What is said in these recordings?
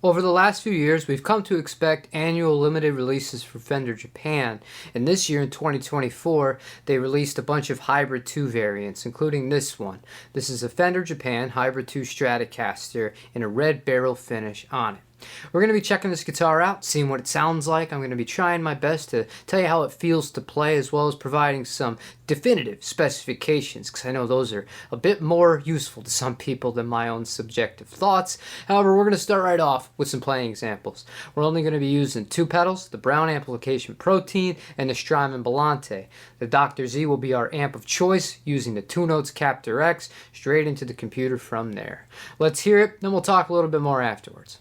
Over the last few years, we've come to expect annual limited releases for Fender Japan, and this year in 2024, they released a bunch of Hybrid 2 variants, including this one. This is a Fender Japan Hybrid 2 Stratocaster in a red beryl finish on it. We're going to be checking this guitar out, seeing what it sounds like. I'm going to be trying my best to tell you how it feels to play, as well as providing some definitive specifications, because I know those are a bit more useful to some people than my own subjective thoughts. However, we're going to start right off with some playing examples. We're only going to be using two pedals, the Brown Amplification Protein and the Strymon Bellante. The Dr. Z will be our amp of choice, using the 2 Notes Captor X straight into the computer from there. Let's hear it, then we'll talk a little bit more afterwards.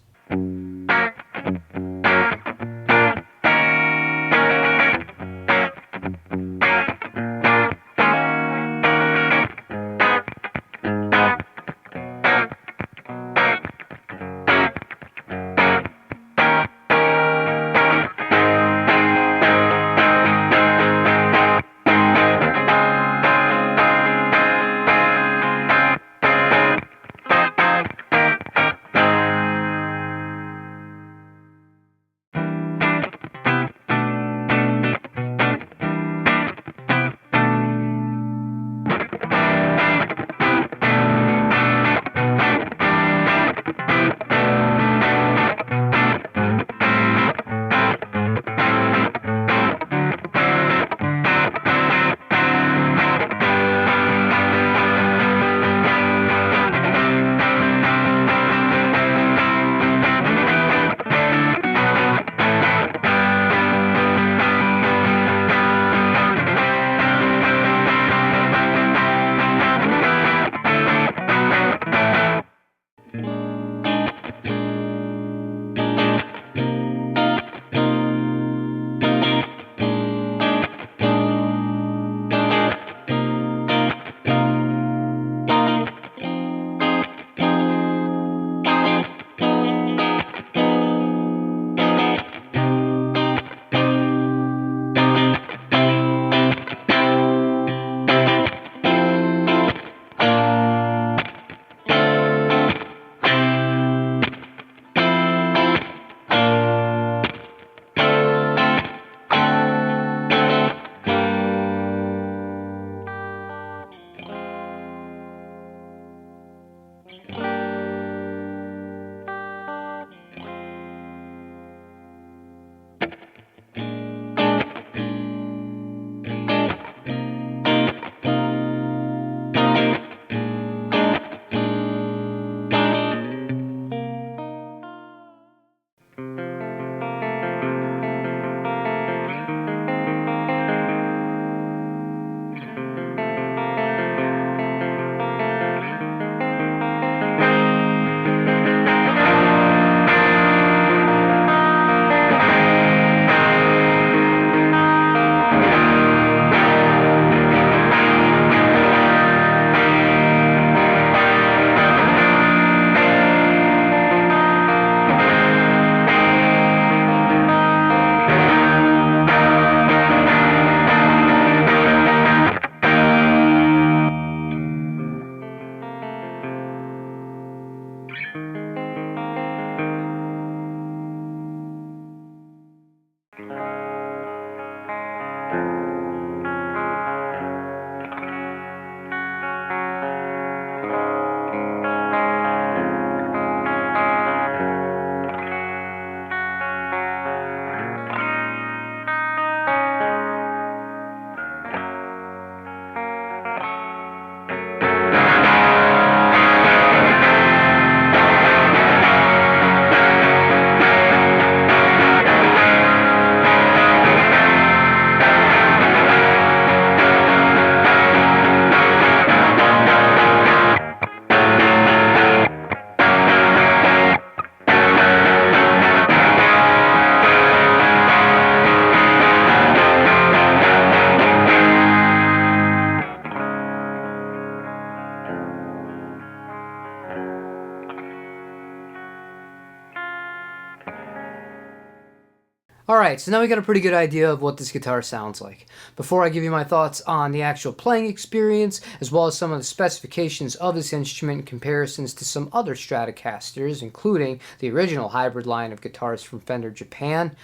Alright, so now we got a pretty good idea of what this guitar sounds like. Before I give you my thoughts on the actual playing experience, as well as some of the specifications of this instrument in comparisons to some other Stratocasters, including the original hybrid line of guitars from Fender Japan,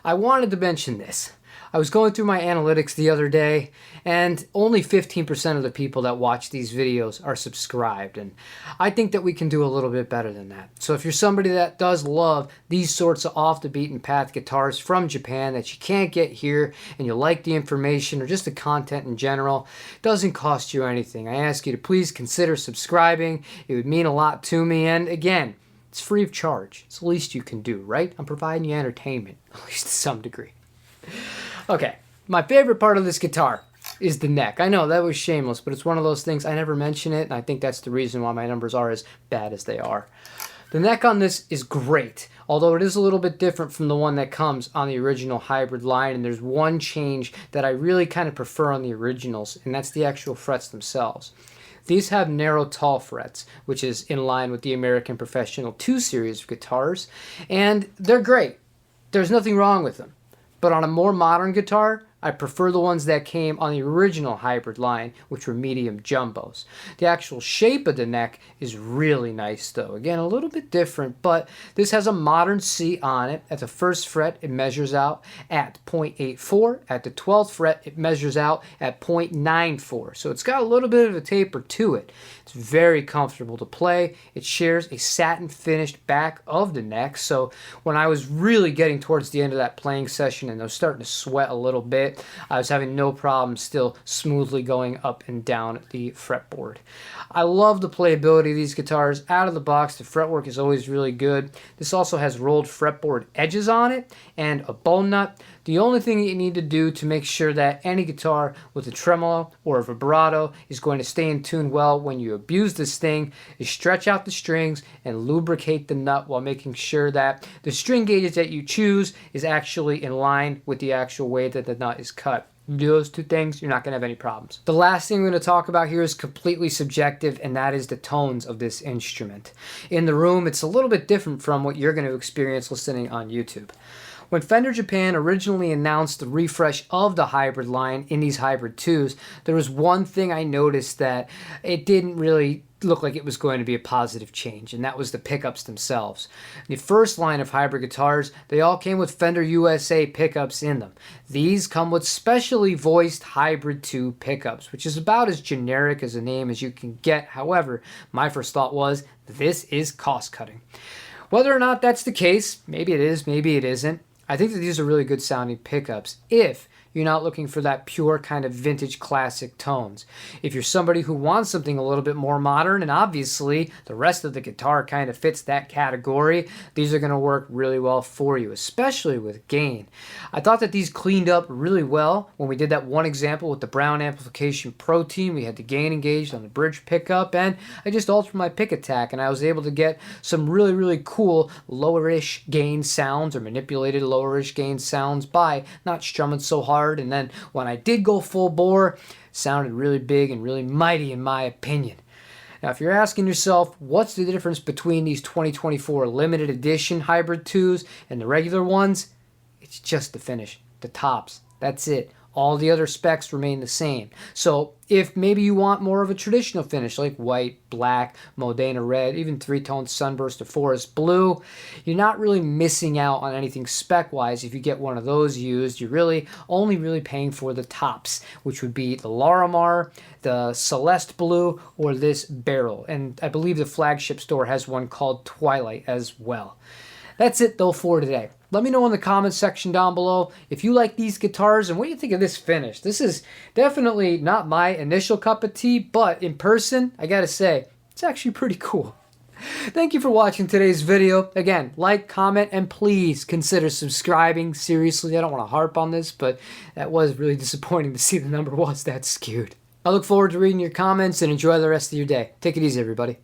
I wanted to mention this. I was going through my analytics the other day, and only 15% of the people that watch these videos are subscribed, and I think that we can do a little bit better than that. So if you're somebody that does love these sorts of off-the-beaten-path guitars from Japan that you can't get here, and you like the information or just the content in general, it doesn't cost you anything. I ask you to please consider subscribing. It would mean a lot to me, and again, it's free of charge. It's the least you can do, right? I'm providing you entertainment, at least to some degree. Okay, my favorite part of this guitar is the neck. I know that was shameless, but it's one of those things I never mention it, and I think that's the reason why my numbers are as bad as they are. The neck on this is great, although it is a little bit different from the one that comes on the original hybrid line, and there's one change that I really kind of prefer on the originals, and that's the actual frets themselves. These have narrow tall frets, which is in line with the American Professional 2 series of guitars, and they're great. There's nothing wrong with them. But on a more modern guitar, I prefer the ones that came on the original hybrid line, which were medium jumbos. The actual shape of the neck is really nice though. Again, a little bit different, but this has a modern C on it. At the first fret, it measures out at 0.84. At the 12th fret, it measures out at 0.94. So it's got a little bit of a taper to it. It's very comfortable to play. It shares a satin finished back of the neck. So when I was really getting towards the end of that playing session and I was starting to sweat a little bit, I was having no problem still smoothly going up and down the fretboard. I love the playability of these guitars. Out of the box, the fretwork is always really good. This also has rolled fretboard edges on it and a bone nut. The only thing you need to do to make sure that any guitar with a tremolo or a vibrato is going to stay in tune well when you abuse this thing is stretch out the strings and lubricate the nut while making sure that the string gauges that you choose is actually in line with the actual way that the nut is cut. You do those two things, you're not going to have any problems. The last thing we're going to talk about here is completely subjective, and that is the tones of this instrument. In the room, it's a little bit different from what you're going to experience listening on YouTube. When Fender Japan originally announced the refresh of the hybrid line in these hybrid 2s, there was one thing I noticed that it didn't really look like it was going to be a positive change, and that was the pickups themselves. The first line of hybrid guitars, they all came with Fender USA pickups in them. These come with specially voiced hybrid 2 pickups, which is about as generic as a name as you can get. However, my first thought was, this is cost cutting. Whether or not that's the case, maybe it is, maybe it isn't, I think that these are really good sounding pickups if you're not looking for that pure kind of vintage classic tones. If you're somebody who wants something a little bit more modern, and obviously the rest of the guitar kind of fits that category, these are going to work really well for you, especially with gain. I thought that these cleaned up really well when we did that one example with the Brown Amplification Pro Team. We had the gain engaged on the bridge pickup, and I just altered my pick attack, and I was able to get some really, really cool lowerish gain sounds, or manipulated lowerish gain sounds by not strumming so hard. And then when I did go full bore, it sounded really big and really mighty in my opinion. Now, if you're asking yourself, what's the difference between these 2024 limited edition hybrid 2s and the regular ones? It's just the finish, the tops. That's it. All the other specs remain the same. So if maybe you want more of a traditional finish like white, black, Modena red, even three-tone sunburst or forest blue, you're not really missing out on anything spec-wise if you get one of those used. You're really only paying for the tops, which would be the Larimar, the Celeste blue, or this Beryl. And I believe the flagship store has one called Twilight as well. That's it though for today. Let me know in the comments section down below if you like these guitars and what you think of this finish. This is definitely not my initial cup of tea, but in person, I gotta say, it's actually pretty cool. Thank you for watching today's video. Again, like, comment, and please consider subscribing. Seriously, I don't want to harp on this, but that was really disappointing to see the number was that skewed. I look forward to reading your comments and enjoy the rest of your day. Take it easy, everybody.